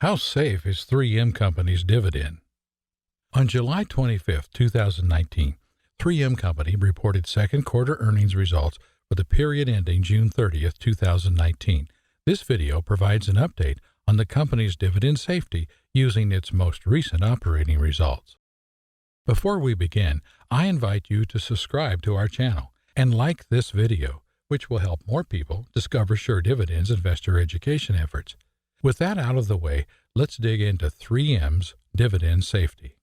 How safe is 3M Company's dividend? On July 25, 2019, 3M Company reported second quarter earnings results for the period ending June 30, 2019. This video provides an update on the company's dividend safety using its most recent operating results. Before we begin, I invite you to subscribe to our channel and like this video, which will help more people discover Sure Dividend's investor education efforts. With that out of the way, let's dig into 3M's dividend safety.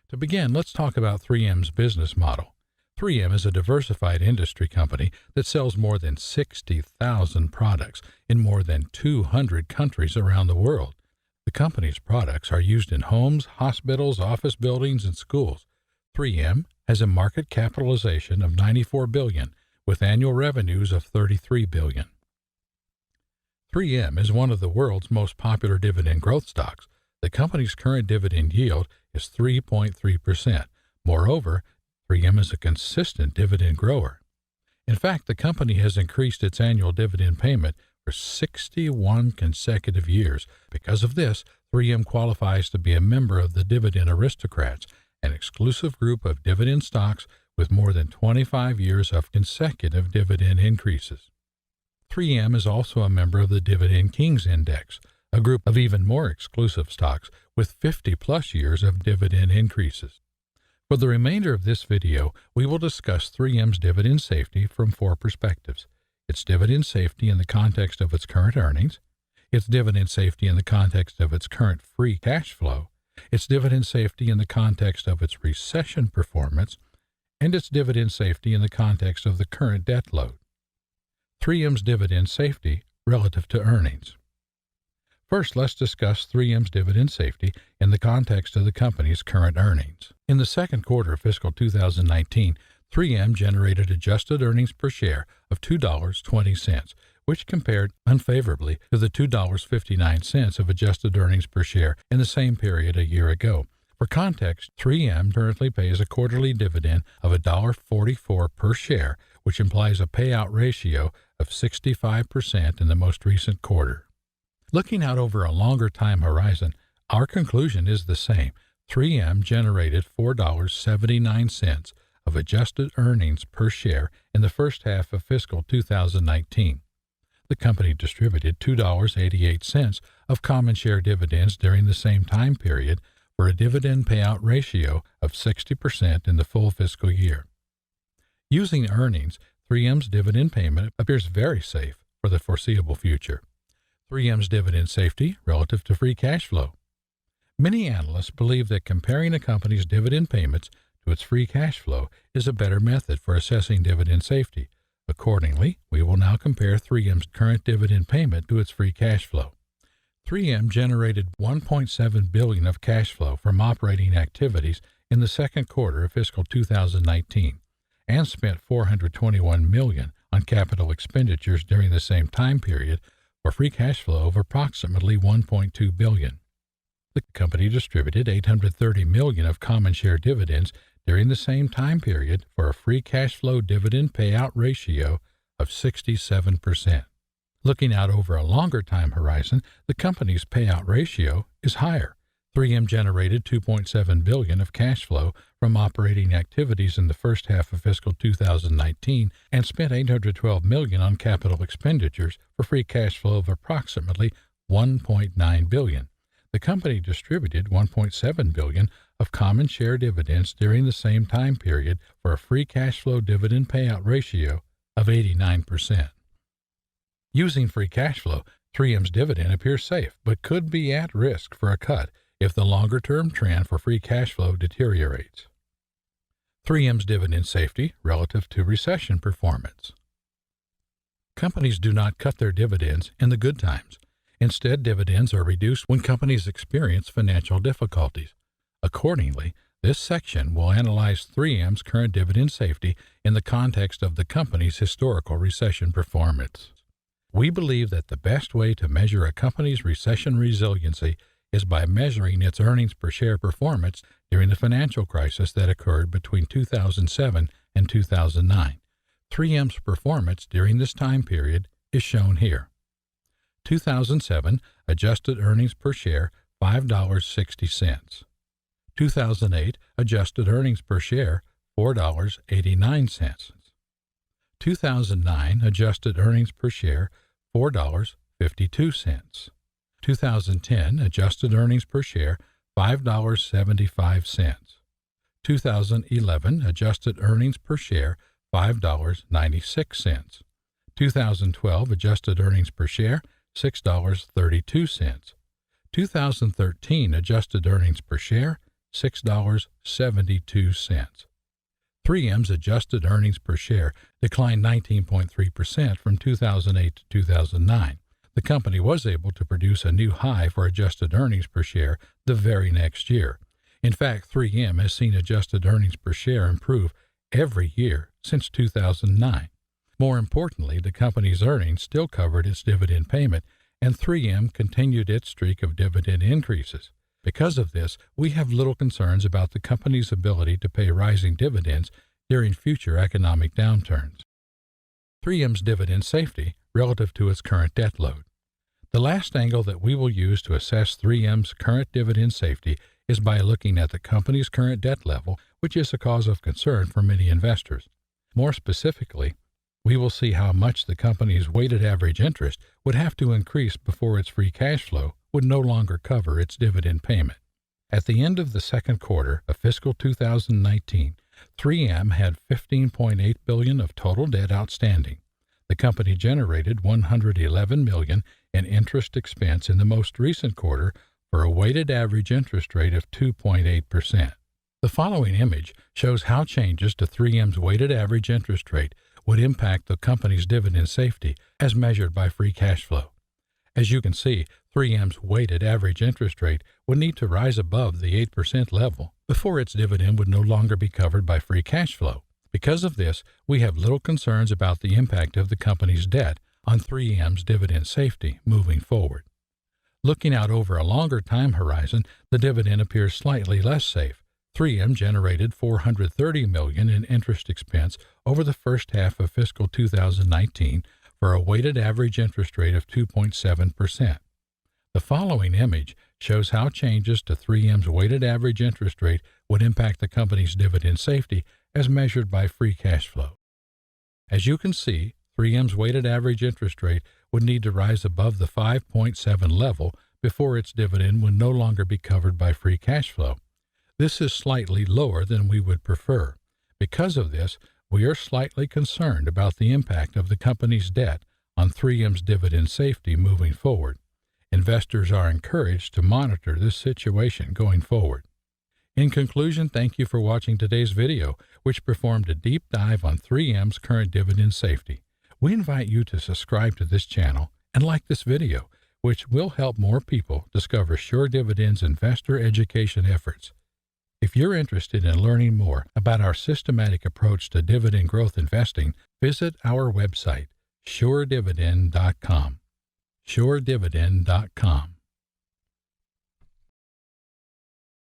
To begin, let's talk about 3M's business model. 3M is a diversified industry company that sells more than 60,000 products in more than 200 countries around the world. The company's products are used in homes, hospitals, office buildings, and schools. 3M has a market capitalization of $94 billion, with annual revenues of $33 billion. 3M is one of the world's most popular dividend growth stocks. The company's current dividend yield is 3.3%. Moreover, 3M is a consistent dividend grower. In fact, the company has increased its annual dividend payment for 61 consecutive years. Because of this, 3M qualifies to be a member of the Dividend Aristocrats, an exclusive group of dividend stocks with more than 25 years of consecutive dividend increases. 3M is also a member of the Dividend Kings Index, a group of even more exclusive stocks with 50-plus years of dividend increases. For the remainder of this video, we will discuss 3M's dividend safety from four perspectives: its dividend safety in the context of its current earnings, its dividend safety in the context of its current free cash flow, its dividend safety in the context of its recession performance, and its dividend safety in the context of the current debt load. 3M's dividend safety relative to earnings. First, let's discuss 3M's dividend safety in the context of the company's current earnings. In the second quarter of fiscal 2019, 3M generated adjusted earnings per share of $2.20, which compared unfavorably to the $2.59 of adjusted earnings per share in the same period a year ago. For context, 3M currently pays a quarterly dividend of $1.44 per share, which implies a payout ratio of 65% in the most recent quarter. Looking out over a longer time horizon, our conclusion is the same. 3M generated $4.79 of adjusted earnings per share in the first half of fiscal 2019. The company distributed $2.88 of common share dividends during the same time period for a dividend payout ratio of 60% in the full fiscal year. Using earnings, 3M's dividend payment appears very safe for the foreseeable future. 3M's dividend safety relative to free cash flow. Many analysts believe that comparing a company's dividend payments to its free cash flow is a better method for assessing dividend safety. Accordingly, we will now compare 3M's current dividend payment to its free cash flow. 3M generated $1.7 billion of cash flow from operating activities in the second quarter of fiscal 2019 and spent $421 million on capital expenditures during the same time period for free cash flow of approximately $1.2 billion. The company distributed $830 million of common share dividends during the same time period for a free cash flow dividend payout ratio of 67%. Looking out over a longer time horizon, the company's payout ratio is higher. 3M generated $2.7 billion of cash flow from operating activities in the first half of fiscal 2019 and spent $812 million on capital expenditures for free cash flow of approximately $1.9 billion. The company distributed $1.7 billion of common share dividends during the same time period for a free cash flow dividend payout ratio of 89%. Using free cash flow, 3M's dividend appears safe, but could be at risk for a cut if the longer-term trend for free cash flow deteriorates. 3M's dividend safety relative to recession performance. Companies do not cut their dividends in the good times. Instead, dividends are reduced when companies experience financial difficulties. Accordingly, this section will analyze 3M's current dividend safety in the context of the company's historical recession performance. We believe that the best way to measure a company's recession resiliency is by measuring its earnings per share performance during the financial crisis that occurred between 2007 and 2009. 3M's performance during this time period is shown here. 2007 adjusted earnings per share $5.60. 2008 adjusted earnings per share $4.89. 2009 adjusted earnings per share $4.52. 2010 adjusted earnings per share $5.75. 2011 adjusted earnings per share $5.96. 2012 adjusted earnings per share $6.32. 2013 adjusted earnings per share $6.72. 3M's adjusted earnings per share declined 19.3% from 2008 to 2009. The company was able to produce a new high for adjusted earnings per share the very next year. In fact, 3M has seen adjusted earnings per share improve every year since 2009. More importantly, the company's earnings still covered its dividend payment, and 3M continued its streak of dividend increases. Because of this, we have little concerns about the company's ability to pay rising dividends during future economic downturns. 3M's dividend safety relative to its current debt load. The last angle that we will use to assess 3M's current dividend safety is by looking at the company's current debt level, which is a cause of concern for many investors. More specifically, we will see how much the company's weighted average interest would have to increase before its free cash flow would no longer cover its dividend payment. At the end of the second quarter of fiscal 2019, 3M had $15.8 billion of total debt outstanding. The company generated $111 million in interest expense in the most recent quarter for a weighted average interest rate of 2.8%. The following image shows how changes to 3M's weighted average interest rate would impact the company's dividend safety as measured by free cash flow. As you can see, 3M's weighted average interest rate would need to rise above the 8% level before its dividend would no longer be covered by free cash flow. Because of this, we have little concerns about the impact of the company's debt on 3M's dividend safety moving forward. Looking out over a longer time horizon, the dividend appears slightly less safe. 3M generated $430 million in interest expense over the first half of fiscal 2019 for a weighted average interest rate of 2.7%. The following image shows how changes to 3M's weighted average interest rate would impact the company's dividend safety as measured by free cash flow. As you can see, 3M's weighted average interest rate would need to rise above the 5.7 level before its dividend would no longer be covered by free cash flow. This is slightly lower than we would prefer. Because of this, we are slightly concerned about the impact of the company's debt on 3M's dividend safety moving forward. Investors are encouraged to monitor this situation going forward. In conclusion, thank you for watching today's video, which performed a deep dive on 3M's current dividend safety. We invite you to subscribe to this channel and like this video, which will help more people discover Sure Dividend's investor education efforts. If you're interested in learning more about our systematic approach to dividend growth investing, visit our website, suredividend.com. suredividend.com.